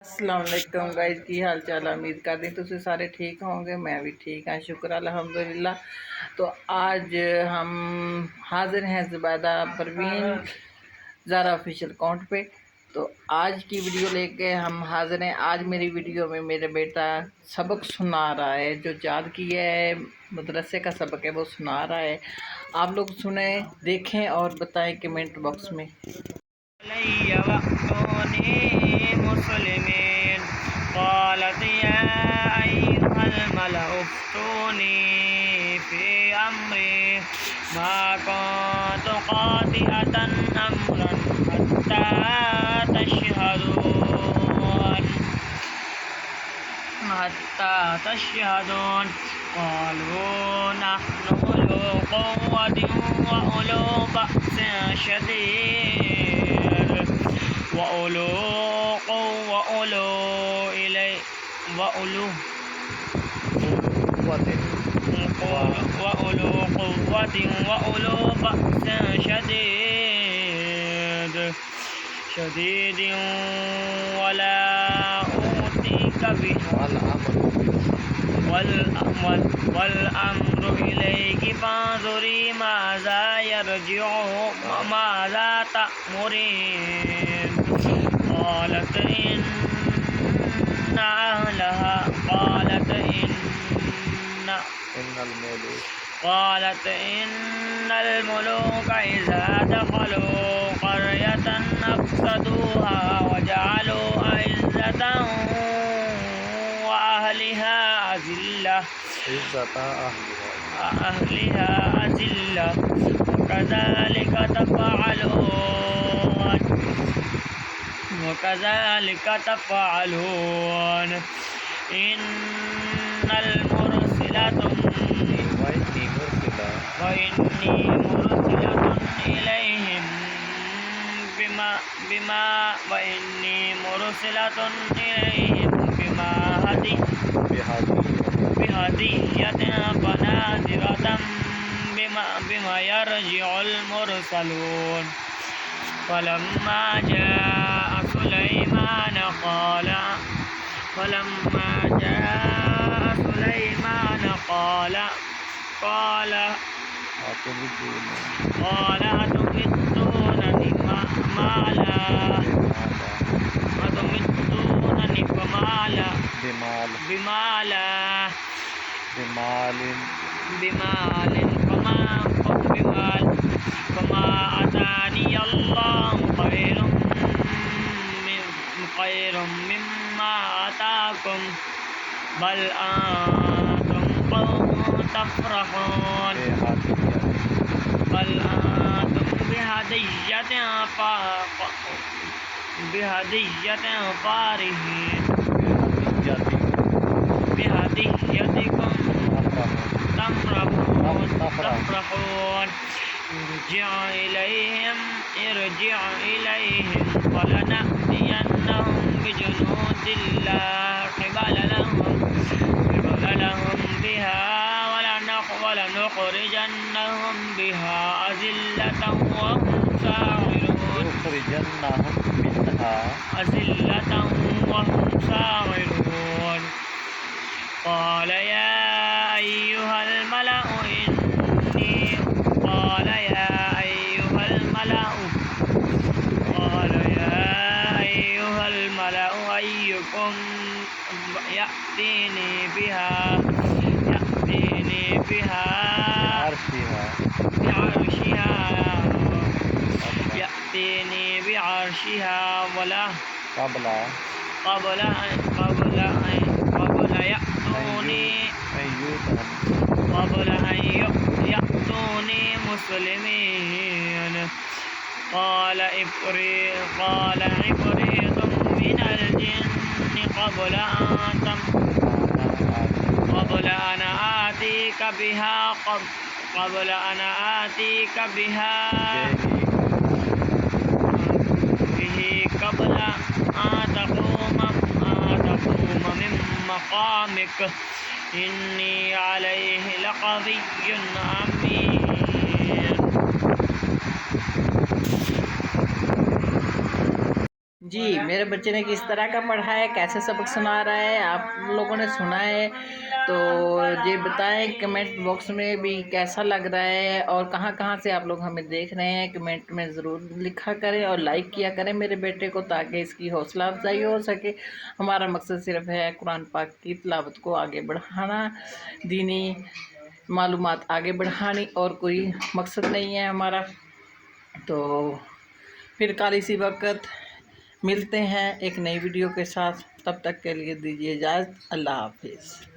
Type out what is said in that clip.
अस्सलाम वालेकुम गाइस, की हाल चाल। उम्मीद करती तुम सारे ठीक होंगे। मैं भी ठीक हाँ, शुक्र अल्हम्दुलिल्लाह। तो आज हम हाजिर हैं ज़ुबैदा परवीन ज़ारा ऑफिशियल अकाउंट पे। तो आज की वीडियो लेके हम हाजिर हैं। आज मेरी वीडियो में मेरा बेटा सबक सुना रहा है, जो याद किया है मदरसे का सबक है वो सुना रहा है। आप लोग सुने, देखें और बताएं कमेंट बॉक्स में। मुस्लिमीन क़ालत या अय्युहल मलअ उफ्तूनी फ़ी अम्री मा कुन्तु क़ातिअतन अम्रन हत्ता तशहदून क़ालू नहनु उलू क़ुव्वतिन व उलू बअसिन शदीद वउलू क़ुव्वतिन वउलू बअसिन शदीदिन वला ऊतिक बिहा वल्अम्रु इलैकि फ़ांज़ुरी माज़ा तअमुरीन क़ालत इन्नल मुलूका इज़ा दख़लू क़र्यतन अफ़सदूहा वजअलू अइज़्ज़ता अहलिहा अज़िल्ला वकज़ालिक तफ़अलून इन्नी मुरसिलतुन इलैहिम बिहदिय्यतिन फनाज़िरतन बिमा यरजिउल मुरसलून फलम्मा जाअ सुलैमान قال أتمدونني بمال فما آتاني الله خير مما آتاكم بل أنتم قوم تفرحون بهديتكم تفرحون ارجع إليهم فلنأتينهم بجنود لا قبل لهم بها ولنخرجنهم بها أذلة وهم صاغرون قال يا أيها الملأ أيكم يأتيني بها بعرشها ولا قبل أن يأتوني مسلمين قال عفريت من الجن قبل أن آتيك بها قبل أن تقوم من مقامك إني عليه لقوي أمين। जी मेरे बच्चे ने किस तरह का पढ़ा है, कैसे सबक सुना रहा है, आप लोगों ने सुना है तो ये बताएं कमेंट बॉक्स में भी कैसा लग रहा है, और कहाँ कहाँ से आप लोग हमें देख रहे हैं कमेंट में ज़रूर लिखा करें और लाइक किया करें मेरे बेटे को, ताकि इसकी हौसला अफजाई हो सके। हमारा मकसद सिर्फ है कुरान पाक की तिलावत को आगे बढ़ाना, दीनी मालूमात आगे बढ़ानी, और कोई मकसद नहीं है हमारा। तो फिर कल इसी वक्त मिलते हैं एक नई वीडियो के साथ, तब तक के लिए दीजिए इजाज़त। अल्लाह हाफिज़।